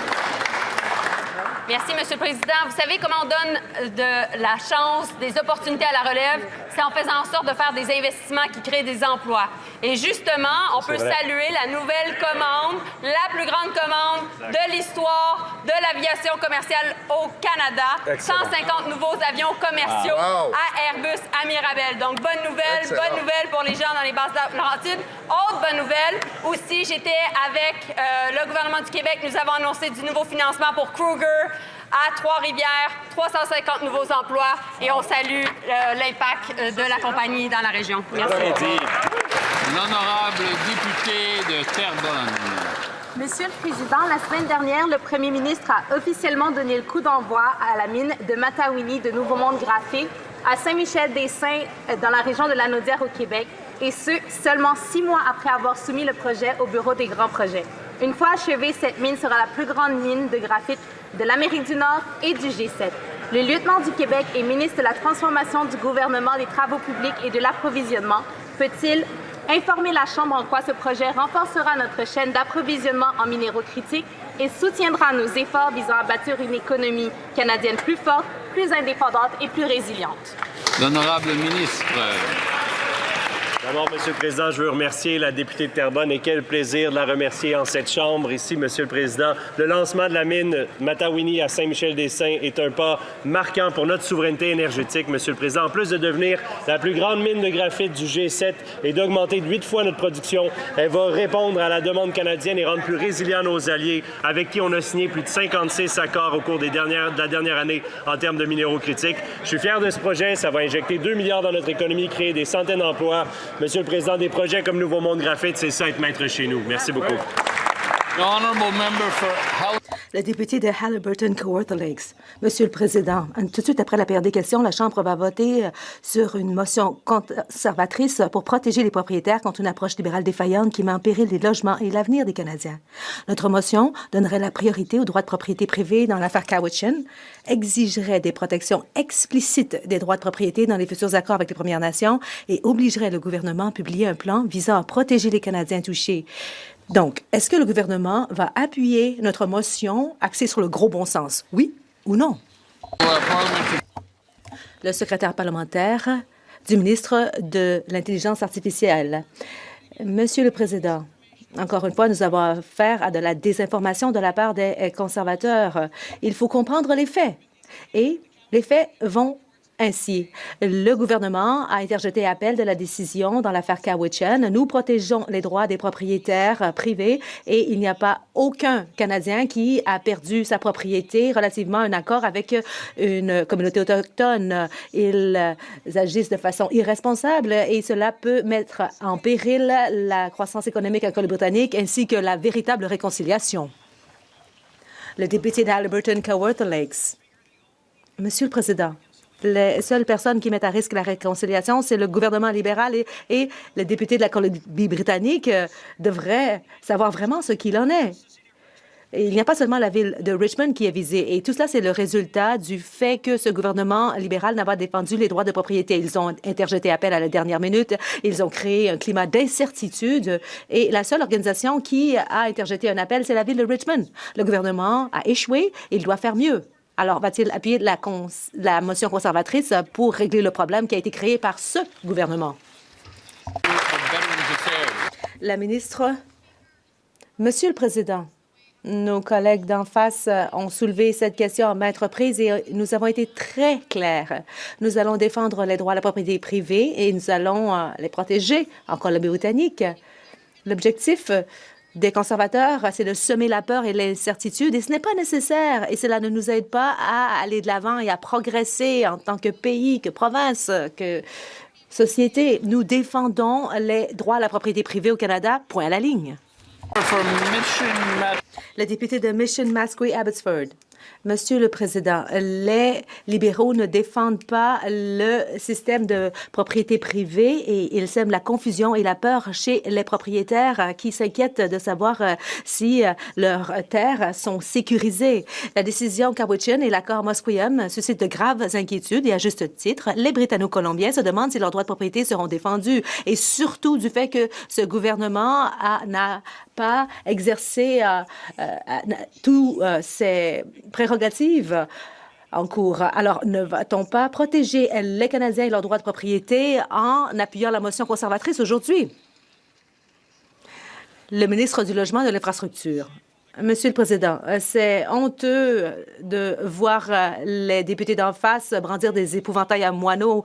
Merci, Monsieur le Président. Vous savez comment on donne de la chance, des opportunités à la relève? C'est en faisant en sorte de faire des investissements qui créent des emplois. Et justement, on peut saluer la nouvelle commande, la plus grande commande de l'histoire de l'aviation commerciale au Canada. Excellent. 150 nouveaux avions commerciaux à Airbus, à Mirabel. Donc, bonne nouvelle pour les gens dans les Basses-Laurentides. Autre bonne nouvelle, aussi, j'étais avec le gouvernement du Québec. Nous avons annoncé du nouveau financement pour Kruger à Trois-Rivières, 350 nouveaux emplois et on salue l'impact de la compagnie dans la région. Merci. L'honorable député de Terrebonne. Monsieur le Président, la semaine dernière, le premier ministre a officiellement donné le coup d'envoi à la mine de Matawini de Nouveau-Monde Graphite à Saint-Michel-des-Saints dans la région de Lanaudière au Québec, et ce, seulement 6 mois après avoir soumis le projet au Bureau des grands projets. Une fois achevée, cette mine sera la plus grande mine de graphite de l'Amérique du Nord et du G7. Le lieutenant du Québec et ministre de la Transformation du gouvernement des Travaux publics et de l'approvisionnement peut-il informer la Chambre en quoi ce projet renforcera notre chaîne d'approvisionnement en minéraux critiques et soutiendra nos efforts visant à bâtir une économie canadienne plus forte, plus indépendante et plus résiliente? L'honorable ministre. D'abord, Monsieur le Président, je veux remercier la députée de Terrebonne et quel plaisir de la remercier en cette Chambre ici, Monsieur le Président. Le lancement de la mine Matawini à Saint-Michel-des-Saints est un pas marquant pour notre souveraineté énergétique, Monsieur le Président. En plus de devenir la plus grande mine de graphite du G7 et d'augmenter de 8 fois notre production, elle va répondre à la demande canadienne et rendre plus résilients nos alliés avec qui on a signé plus de 56 accords au cours de la dernière année en termes de minéraux critiques. Je suis fier de ce projet. Ça va injecter 2 milliards dans notre économie, créer des centaines d'emplois. Monsieur le Président, des projets comme Nouveau-Monde Graphite, c'est ça être maître chez nous. Merci beaucoup. Le député de Haliburton-Kawartha Lakes. Monsieur le Président, tout de suite après la période des questions, la Chambre va voter sur une motion conservatrice pour protéger les propriétaires contre une approche libérale défaillante qui met en péril les logements et l'avenir des Canadiens. Notre motion donnerait la priorité aux droits de propriété privée dans l'affaire Cowichan, exigerait des protections explicites des droits de propriété dans les futurs accords avec les Premières Nations et obligerait le gouvernement à publier un plan visant à protéger les Canadiens touchés. Donc, est-ce que le gouvernement va appuyer notre motion axée sur le gros bon sens? Oui ou non? Le secrétaire parlementaire du ministre de l'Intelligence artificielle. Monsieur le Président, encore une fois, nous avons affaire à de la désinformation de la part des conservateurs. Il faut comprendre les faits. Et les faits vont ainsi. Le gouvernement a interjeté appel de la décision dans l'affaire Cowichan. Nous protégeons les droits des propriétaires privés et il n'y a pas aucun Canadien qui a perdu sa propriété relativement à un accord avec une communauté autochtone. Ils agissent de façon irresponsable et cela peut mettre en péril la croissance économique en Colombie-Britannique ainsi que la véritable réconciliation. Le député d'Haliburton-Kawartha Lakes. Monsieur le Président, les seules personnes qui mettent à risque la réconciliation, c'est le gouvernement libéral et le député de la Colombie-Britannique devraient savoir vraiment ce qu'il en est. Et il n'y a pas seulement la ville de Richmond qui est visée. Et tout cela, c'est le résultat du fait que ce gouvernement libéral n'a pas défendu les droits de propriété. Ils ont interjeté appel à la dernière minute. Ils ont créé un climat d'incertitude. Et la seule organisation qui a interjeté un appel, c'est la ville de Richmond. Le gouvernement a échoué. Il doit faire mieux. Alors, va-t-il appuyer la motion conservatrice pour régler le problème qui a été créé par ce gouvernement? La ministre. Monsieur le Président, nos collègues d'en face ont soulevé cette question à maintes reprises et nous avons été très clairs. Nous allons défendre les droits à la propriété privée et nous allons les protéger en Colombie-Britannique. L'objectif des conservateurs, c'est de semer la peur et l'incertitude, et ce n'est pas nécessaire. Et cela ne nous aide pas à aller de l'avant et à progresser en tant que pays, que province, que société. Nous défendons les droits à la propriété privée au Canada, point à la ligne. Le député de Mission-Mascouy-Abbotsford. Monsieur le Président, les libéraux ne défendent pas le système de propriété privée et ils sèment la confusion et la peur chez les propriétaires qui s'inquiètent de savoir si leurs terres sont sécurisées. La décision Cowichan et l'accord Musqueam suscitent de graves inquiétudes et à juste titre, les Britanno-Colombiens se demandent si leurs droits de propriété seront défendus et surtout du fait que ce gouvernement n'a pas exercé tous ses prérogatives en cours. Alors, ne va-t-on pas protéger les Canadiens et leurs droits de propriété en appuyant la motion conservatrice aujourd'hui? Le ministre du Logement et de l'Infrastructure. Monsieur le Président, c'est honteux de voir les députés d'en face brandir des épouvantails à moineaux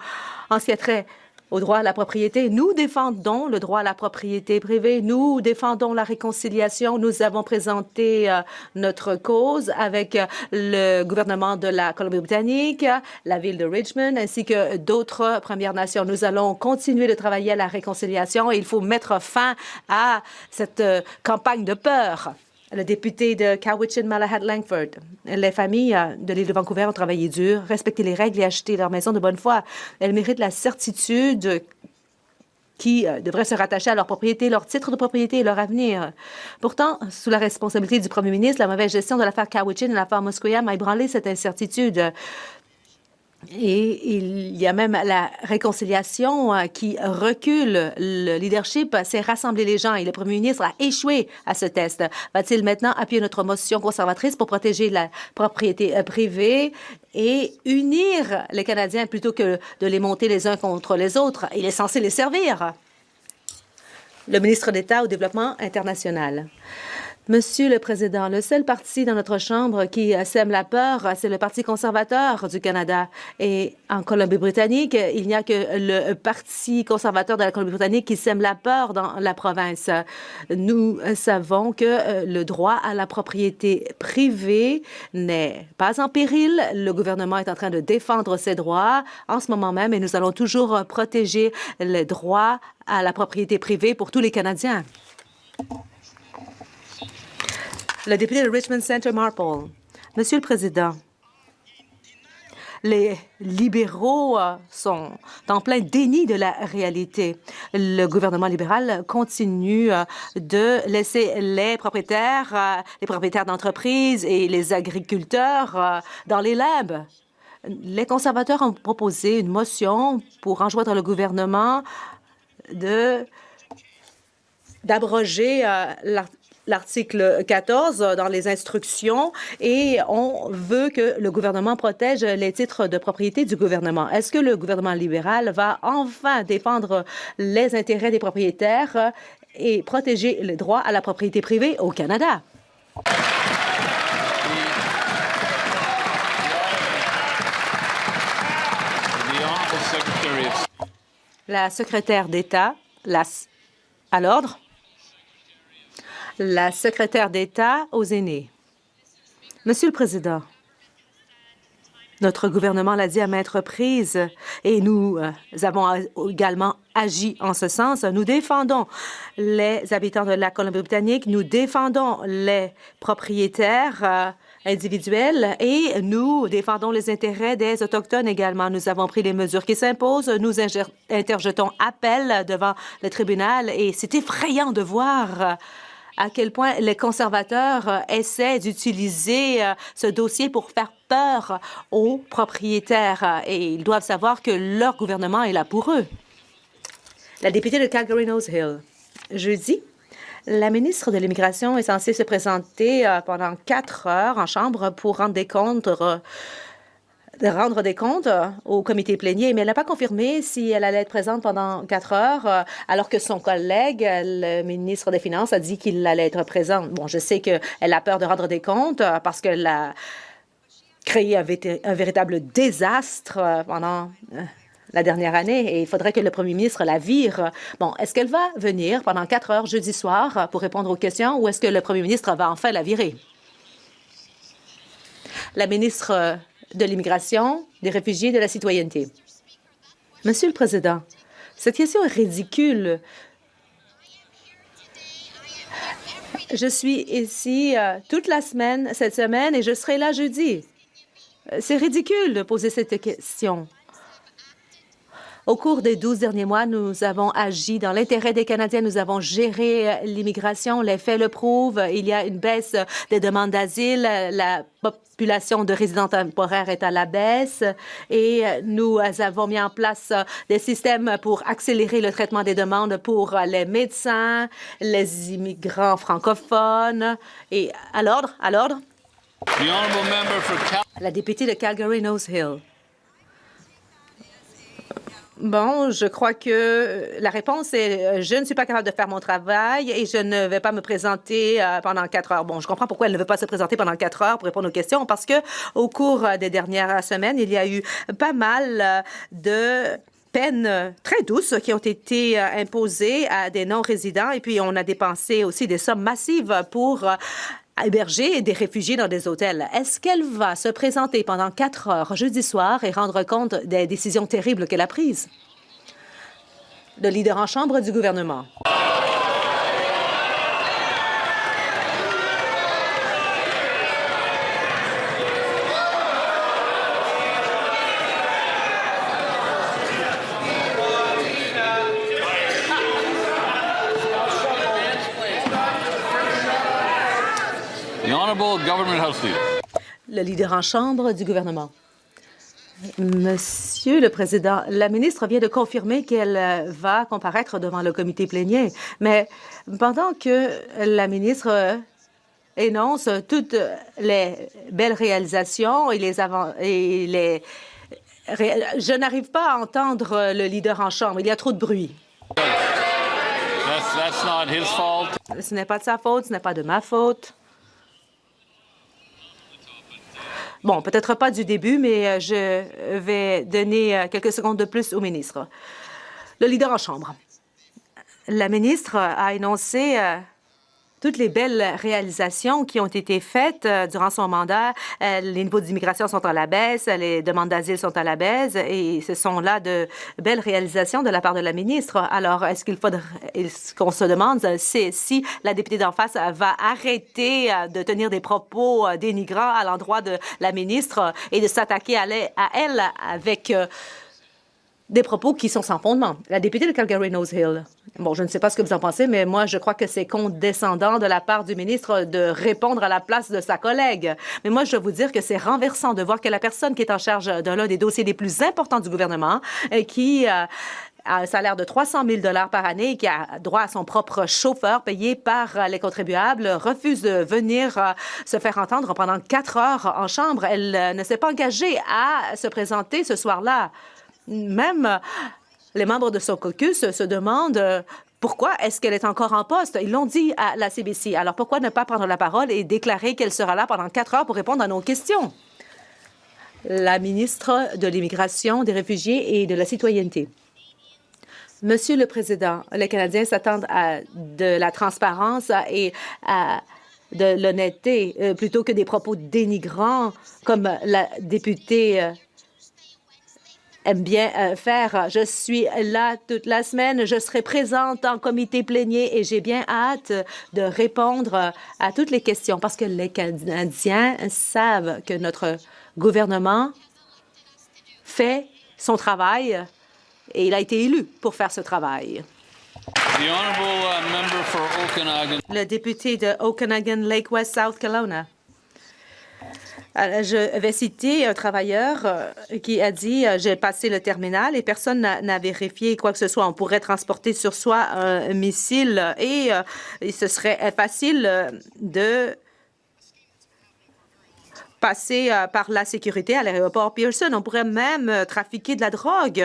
en ce qui a trait au droit à la propriété. Nous défendons le droit à la propriété privée. Nous défendons la réconciliation. Nous avons présenté notre cause avec le gouvernement de la Colombie-Britannique, la ville de Richmond, ainsi que d'autres Premières Nations. Nous allons continuer de travailler à la réconciliation et il faut mettre fin à cette campagne de peur. Le député de Cowichan, Malahat, Langford. Les familles de l'île de Vancouver ont travaillé dur, respecté les règles et acheté leur maison de bonne foi. Elles méritent la certitude qui devrait se rattacher à leur propriété, leur titre de propriété et leur avenir. Pourtant, sous la responsabilité du premier ministre, la mauvaise gestion de l'affaire Cowichan et l'affaire Musqueam a ébranlé cette incertitude. Et il y a même la réconciliation qui recule. Le leadership s'est rassemblé les gens et le premier ministre a échoué à ce test. Va-t-il maintenant appuyer notre motion conservatrice pour protéger la propriété privée et unir les Canadiens plutôt que de les monter les uns contre les autres? Il est censé les servir. Le ministre d'État au développement international. Monsieur le Président, le seul parti dans notre Chambre qui sème la peur, c'est le Parti conservateur du Canada. Et en Colombie-Britannique, il n'y a que le Parti conservateur de la Colombie-Britannique qui sème la peur dans la province. Nous savons que le droit à la propriété privée n'est pas en péril. Le gouvernement est en train de défendre ses droits en ce moment même et nous allons toujours protéger les droits à la propriété privée pour tous les Canadiens. Le député de Richmond Centre, Marple. Monsieur le Président, les libéraux sont en plein déni de la réalité. Le gouvernement libéral continue de laisser les propriétaires d'entreprises et les agriculteurs dans les limbes. Les conservateurs ont proposé une motion pour enjoindre le gouvernement d'abroger l'article 14 dans les instructions et on veut que le gouvernement protège les titres de propriété du gouvernement. Est-ce que le gouvernement libéral va enfin défendre les intérêts des propriétaires et protéger le droit à la propriété privée au Canada? La secrétaire d'État, à l'ordre. La secrétaire d'État aux aînés. Monsieur le Président, notre gouvernement l'a dit à maintes reprises et nous avons également agi en ce sens. Nous défendons les habitants de la Colombie-Britannique, nous défendons les propriétaires individuels et nous défendons les intérêts des Autochtones également. Nous avons pris les mesures qui s'imposent. Nous interjetons appel devant le tribunal et c'est effrayant de voir à quel point les conservateurs essaient d'utiliser ce dossier pour faire peur aux propriétaires. Et ils doivent savoir que leur gouvernement est là pour eux. La députée de Calgary-Nose Hill. Jeudi, la ministre de l'Immigration est censée se présenter pendant 4 heures en Chambre pour rendre des comptes au comité plénier, mais elle n'a pas confirmé si elle allait être présente pendant 4 heures, alors que son collègue, le ministre des Finances, a dit qu'il allait être présent. Bon, je sais qu'elle a peur de rendre des comptes parce qu'elle a créé un véritable désastre pendant la dernière année et il faudrait que le premier ministre la vire. Bon, est-ce qu'elle va venir pendant 4 heures jeudi soir pour répondre aux questions ou est-ce que le premier ministre va enfin la virer? La ministre de l'Immigration, des Réfugiés et de la Citoyenneté. Monsieur le Président, cette question est ridicule. Je suis ici toute la semaine, cette semaine, et je serai là jeudi. C'est ridicule de poser cette question. Au cours des 12 derniers mois, nous avons agi dans l'intérêt des Canadiens. Nous avons géré l'immigration. Les faits le prouvent. Il y a une baisse des demandes d'asile. La population de résidents temporaires est à la baisse. Et nous avons mis en place des systèmes pour accélérer le traitement des demandes pour les médecins, les immigrants francophones. Et à l'ordre. The honourable member for La députée de Calgary-Nose Hill. Bon, je crois que la réponse est je ne suis pas capable de faire mon travail et je ne vais pas me présenter pendant 4 heures. Bon, je comprends pourquoi elle ne veut pas se présenter pendant 4 heures pour répondre aux questions, parce que au cours des dernières semaines, il y a eu pas mal de peines très douces qui ont été imposées à des non-résidents et puis on a dépensé aussi des sommes massives pour héberger des réfugiés dans des hôtels. Est-ce qu'elle va se présenter pendant 4 heures jeudi soir et rendre compte des décisions terribles qu'elle a prises? Le leader en chambre du gouvernement. Le leader en chambre du gouvernement. Monsieur le Président, la ministre vient de confirmer qu'elle va comparaître devant le comité plénier. Mais pendant que la ministre énonce toutes les belles réalisations et je n'arrive pas à entendre le leader en chambre. Il y a trop de bruit. That's not his fault. Ce n'est pas de sa faute, ce n'est pas de ma faute. Bon, peut-être pas du début, mais je vais donner quelques secondes de plus au ministre. Le leader en chambre. La ministre a énoncé toutes les belles réalisations qui ont été faites durant son mandat. Les niveaux d'immigration sont à la baisse, les demandes d'asile sont à la baisse et ce sont là de belles réalisations de la part de la ministre. Alors, ce qu'on se demande, c'est si la députée d'en face va arrêter de tenir des propos dénigrants à l'endroit de la ministre et de s'attaquer à elle avec des propos qui sont sans fondement. La députée de Calgary-Nose Hill. Bon, je ne sais pas ce que vous en pensez, mais moi, je crois que c'est condescendant de la part du ministre de répondre à la place de sa collègue. Mais moi, je dois vous dire que c'est renversant de voir que la personne qui est en charge de l'un des dossiers les plus importants du gouvernement, qui a un salaire de 300 000 $ par année et qui a droit à son propre chauffeur payé par les contribuables, refuse de venir se faire entendre pendant 4 heures en chambre. Elle ne s'est pas engagée à se présenter ce soir-là. Même les membres de son caucus se demandent pourquoi est-ce qu'elle est encore en poste. Ils l'ont dit à la CBC. Alors pourquoi ne pas prendre la parole et déclarer qu'elle sera là pendant 4 heures pour répondre à nos questions? La ministre de l'Immigration, des Réfugiés et de la Citoyenneté. Monsieur le Président, les Canadiens s'attendent à de la transparence et à de l'honnêteté plutôt que des propos dénigrants comme la députée aime bien faire. Je suis là toute la semaine. Je serai présente en comité plénier et j'ai bien hâte de répondre à toutes les questions parce que les Canadiens savent que notre gouvernement fait son travail et il a été élu pour faire ce travail. Le député de Okanagan, Lake West, South Kelowna. Je vais citer un travailleur qui a dit « J'ai passé le terminal et personne n'a vérifié quoi que ce soit. On pourrait transporter sur soi un missile et ce serait facile de passer par la sécurité à l'aéroport Pearson. On pourrait même trafiquer de la drogue.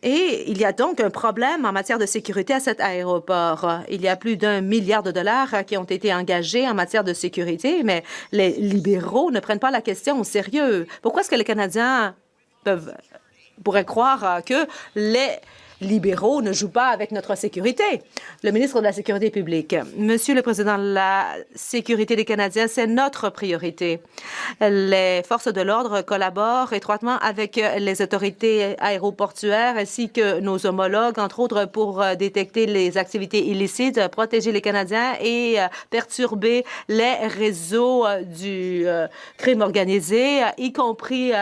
Et il y a donc un problème en matière de sécurité à cet aéroport. Il y a plus d'1 milliard de dollars qui ont été engagés en matière de sécurité, mais les libéraux ne prennent pas la question au sérieux. Pourquoi est-ce que les Canadiens pourraient croire que les libéraux ne jouent pas avec notre sécurité? Le ministre de la Sécurité publique. Monsieur le Président, la sécurité des Canadiens, c'est notre priorité. Les forces de l'ordre collaborent étroitement avec les autorités aéroportuaires ainsi que nos homologues, entre autres pour détecter les activités illicites, protéger les Canadiens et perturber les réseaux du crime organisé, y compris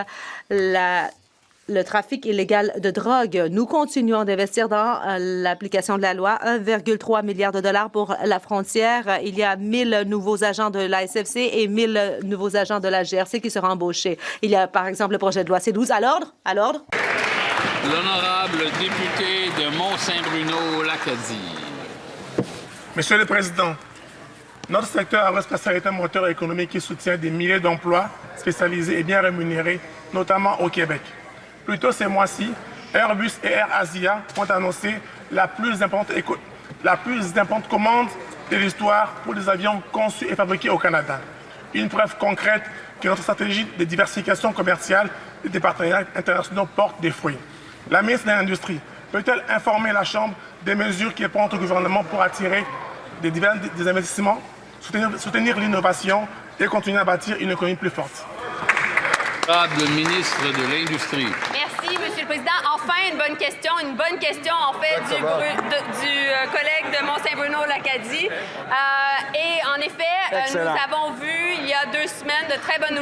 le trafic illégal de drogue. Nous continuons d'investir dans l'application de la loi. 1,3 milliard de dollars pour la frontière. Il y a 1000 nouveaux agents de la SFC et 1000 nouveaux agents de la GRC qui seront embauchés. Il y a, par exemple, le projet de loi C-12. À l'ordre? À l'ordre? L'honorable député de Mont-Saint-Bruno, l'Acadie. Monsieur le Président, Notre secteur aérospatial est un moteur économique qui soutient des milliers d'emplois spécialisés et bien rémunérés, notamment au Québec. Plus tôt ces mois-ci, Airbus et Air Asia ont annoncé la plus importante commande de l'histoire pour des avions conçus et fabriqués au Canada. Une preuve concrète que notre stratégie de diversification commerciale et des partenariats internationaux porte des fruits. La ministre de l'Industrie peut-elle informer la Chambre des mesures qui prend au gouvernement pour attirer des investissements, soutenir l'innovation et continuer à bâtir une économie plus forte? Le ministre de l'Industrie. Merci, Monsieur le Président. Enfin, une bonne question en fait du collègue de Mont-Saint-Bruno-Lacadie. Et en effet, nous avons vu il y a 2 semaines de très bonnes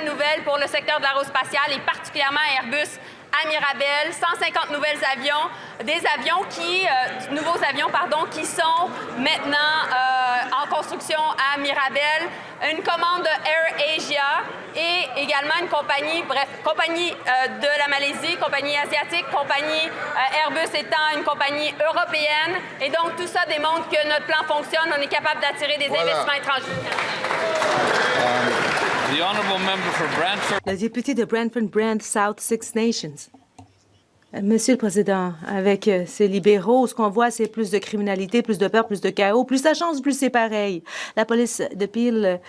nouvelles pour le secteur de l'aérospatial et particulièrement Airbus à Mirabel, 150 nouveaux avions qui sont maintenant en construction à Mirabel, une commande de Air Asia et également une compagnie de la Malaisie, compagnie asiatique, compagnie Airbus étant une compagnie européenne. Et donc, tout ça démontre que notre plan fonctionne, on est capable d'attirer des investissements étrangers. Le député de Brantford-Brant South Six Nations. Monsieur le Président, avec ces libéraux, ce qu'on voit, c'est plus de criminalité, plus de peur, plus de chaos. Plus ça change, plus c'est pareil. La police de Peel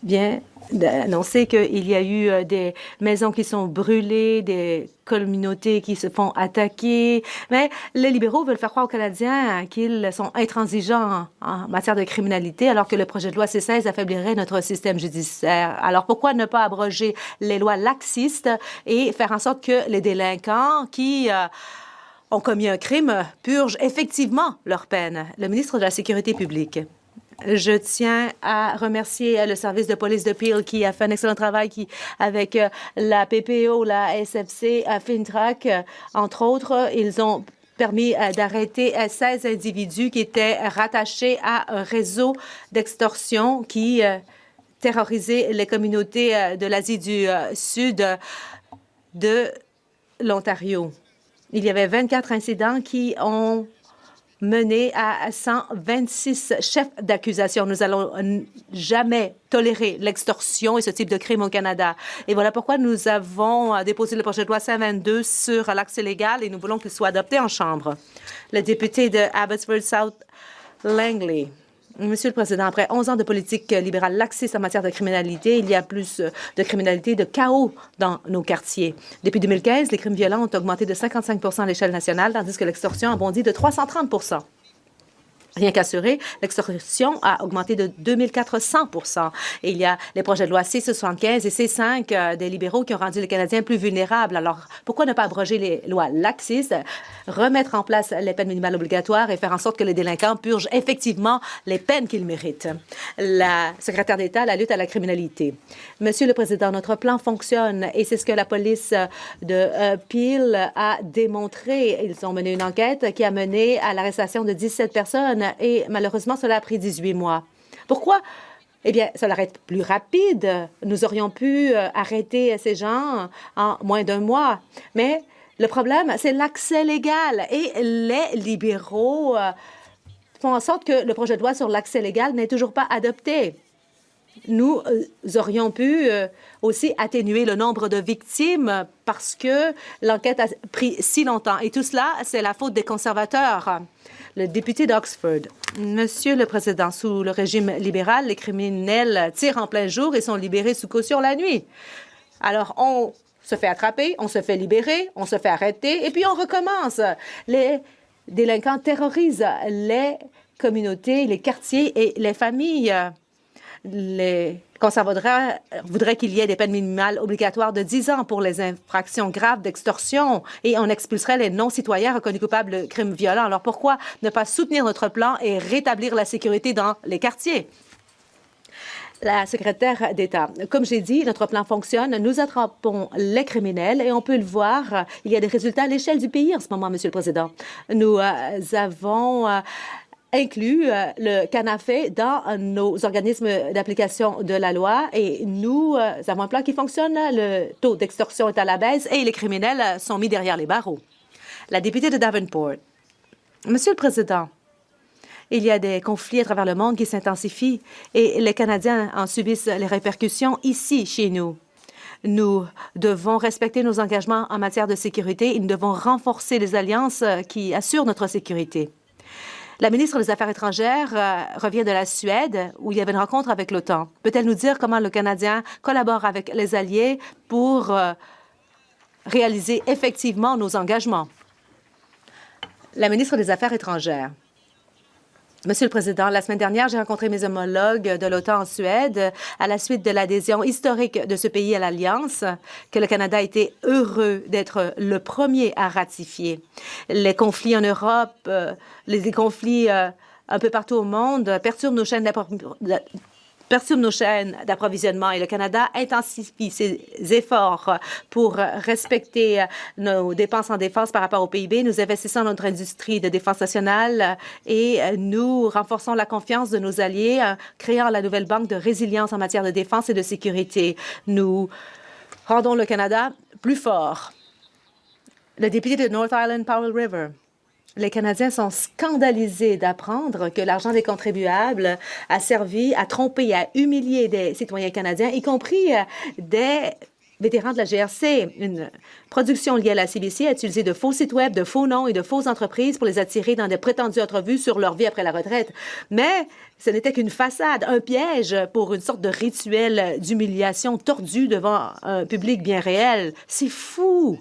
vient d'annoncer qu'il y a eu des maisons qui sont brûlées, des communautés qui se font attaquer. Mais les libéraux veulent faire croire aux Canadiens qu'ils sont intransigeants en matière de criminalité, alors que le projet de loi C-16 affaiblirait notre système judiciaire. Alors pourquoi ne pas abroger les lois laxistes et faire en sorte que les délinquants qui ont commis un crime purgent effectivement leur peine? Le ministre de la Sécurité publique. Je tiens à remercier le service de police de Peel qui a fait un excellent travail avec la PPO, la SFC, Fintrac, entre autres. Ils ont permis d'arrêter 16 individus qui étaient rattachés à un réseau d'extorsion qui terrorisait les communautés de l'Asie du Sud de l'Ontario. Il y avait 24 incidents qui ont mené à 126 chefs d'accusation. Nous allons jamais tolérer l'extorsion et ce type de crime au Canada. Et voilà pourquoi nous avons déposé le projet de loi 122 sur l'accès légal et nous voulons qu'il soit adopté en Chambre. Le député de Abbotsford South Langley. Monsieur le Président, après 11 ans de politique libérale laxiste en matière de criminalité, il y a plus de criminalité, de chaos dans nos quartiers. Depuis 2015, les crimes violents ont augmenté de 55 % à l'échelle nationale, tandis que l'extorsion a bondi de 330 %. Rien qu'assuré, l'extorsion a augmenté de 2400 %. Et il y a les projets de loi C-75 et C-5 des libéraux qui ont rendu les Canadiens plus vulnérables. Alors, pourquoi ne pas abroger les lois laxistes, remettre en place les peines minimales obligatoires et faire en sorte que les délinquants purgent effectivement les peines qu'ils méritent? La secrétaire d'État à la lutte à la criminalité. Monsieur le Président, notre plan fonctionne et c'est ce que la police de Peel a démontré. Ils ont mené une enquête qui a mené à l'arrestation de 17 personnes et malheureusement, cela a pris 18 mois. Pourquoi? Eh bien, cela aurait été plus rapide. Nous aurions pu arrêter ces gens en moins d'1 mois. Mais le problème, c'est l'accès légal. Et les libéraux font en sorte que le projet de loi sur l'accès légal n'est toujours pas adopté. Nous aurions pu aussi atténuer le nombre de victimes parce que l'enquête a pris si longtemps. Et tout cela, c'est la faute des conservateurs. Le député d'Oxford. Monsieur le Président, sous le régime libéral, les criminels tirent en plein jour et sont libérés sous caution la nuit. Alors, on se fait attraper, on se fait libérer, on se fait arrêter et puis on recommence. Les délinquants terrorisent les communautés, les quartiers et les familles. Les conservateurs voudraient qu'il y ait des peines minimales obligatoires de 10 ans pour les infractions graves d'extorsion et on expulserait les non-citoyens reconnus coupables de crimes violents. Alors pourquoi ne pas soutenir notre plan et rétablir la sécurité dans les quartiers? La secrétaire d'État. Comme j'ai dit, notre plan fonctionne. Nous attrapons les criminels et on peut le voir. Il y a des résultats à l'échelle du pays en ce moment, Monsieur le Président. Nous avons inclut le CANAFE dans nos organismes d'application de la loi et nous avons un plan qui fonctionne. Le taux d'extorsion est à la baisse et les criminels sont mis derrière les barreaux. La députée de Davenport. Monsieur le Président, Il y a des conflits à travers le monde qui s'intensifient et les Canadiens en subissent les répercussions ici, chez nous. Nous devons respecter nos engagements en matière de sécurité et nous devons renforcer les alliances qui assurent notre sécurité. La ministre des Affaires étrangères revient de la Suède, où il y avait une rencontre avec l'OTAN. Peut-elle nous dire comment le Canadien collabore avec les alliés pour réaliser effectivement nos engagements? La ministre des Affaires étrangères. Monsieur le Président, la semaine dernière, j'ai rencontré mes homologues de l'OTAN en Suède à la suite de l'adhésion historique de ce pays à l'Alliance, que le Canada a été heureux d'être le premier à ratifier. Les conflits en Europe, les conflits un peu partout au monde perturbent nos chaînes d'approvisionnement et le Canada intensifie ses efforts pour respecter nos dépenses en défense par rapport au PIB. Nous investissons dans notre industrie de défense nationale et nous renforçons la confiance de nos alliés en créant la nouvelle banque de résilience en matière de défense et de sécurité. Nous rendons le Canada plus fort. Le député de North Island, Powell River. Les Canadiens sont scandalisés d'apprendre que l'argent des contribuables a servi à tromper et à humilier des citoyens canadiens, y compris des vétérans de la GRC. Une production liée à la CBC a utilisé de faux sites web, de faux noms et de fausses entreprises pour les attirer dans de prétendues entrevues sur leur vie après la retraite. Mais ce n'était qu'une façade, un piège pour une sorte de rituel d'humiliation tordue devant un public bien réel. C'est fou!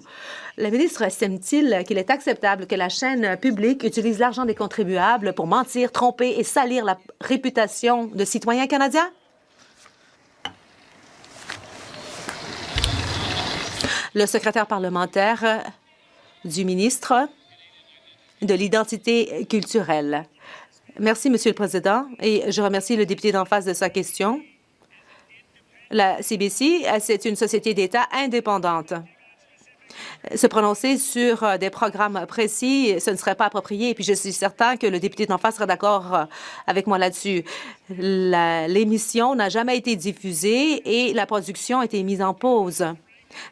Le ministre estime-t-il qu'il est acceptable que la chaîne publique utilise l'argent des contribuables pour mentir, tromper et salir la réputation de citoyens canadiens? Le secrétaire parlementaire du ministre de l'Identité culturelle. Merci, Monsieur le Président, et je remercie le député d'en face de sa question. La CBC, c'est une société d'État indépendante. Se prononcer sur des programmes précis, ce ne serait pas approprié. Et puis, je suis certain que le député d'en face serait d'accord avec moi là-dessus. L'émission n'a jamais été diffusée et la production a été mise en pause.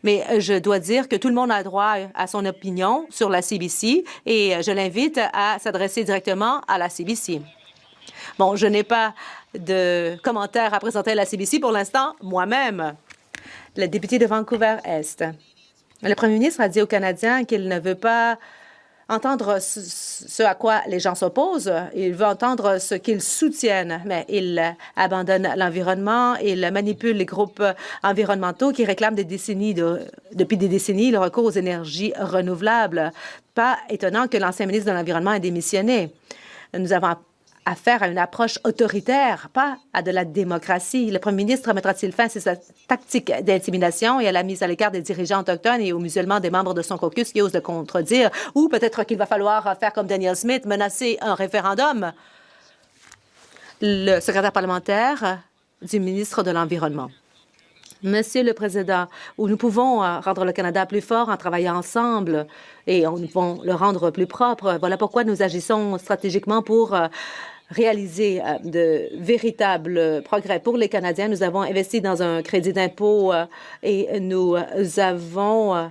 Mais je dois dire que tout le monde a droit à son opinion sur la CBC et je l'invite à s'adresser directement à la CBC. Bon, je n'ai pas de commentaires à présenter à la CBC pour l'instant moi-même. Le député de Vancouver-Est. Le premier ministre a dit aux Canadiens qu'il ne veut pas entendre ce à quoi les gens s'opposent. Il veut entendre ce qu'ils soutiennent. Mais il abandonne l'environnement, il manipule les groupes environnementaux qui réclament depuis des décennies le recours aux énergies renouvelables. Pas étonnant que l'ancien ministre de l'Environnement ait démissionné. Nous avons affaire à une approche autoritaire, pas à de la démocratie. Le premier ministre mettra-t-il fin à ses tactiques d'intimidation et à la mise à l'écart des dirigeants autochtones et aux musulmans des membres de son caucus qui osent le contredire? Ou peut-être qu'il va falloir faire comme Danielle Smith, menacer un référendum? Le secrétaire parlementaire du ministre de l'Environnement. Monsieur le Président, où nous pouvons rendre le Canada plus fort en travaillant ensemble et nous pouvons le rendre plus propre. Voilà pourquoi nous agissons stratégiquement pour réaliser de véritables progrès pour les Canadiens. Nous avons investi dans un crédit d'impôt et nous avons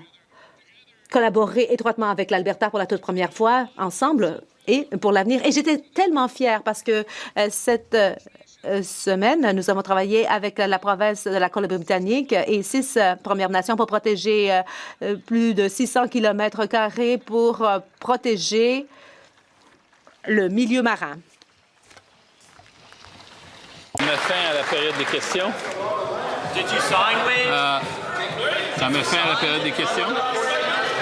collaboré étroitement avec l'Alberta pour la toute première fois ensemble et pour l'avenir. Et j'étais tellement fière parce que cette semaine, nous avons travaillé avec la province de la Colombie-Britannique et 6 Premières Nations pour protéger plus de 600 km² pour protéger le milieu marin. On met fin à la période des questions. Did you sign with? Ça met fin à la période des questions.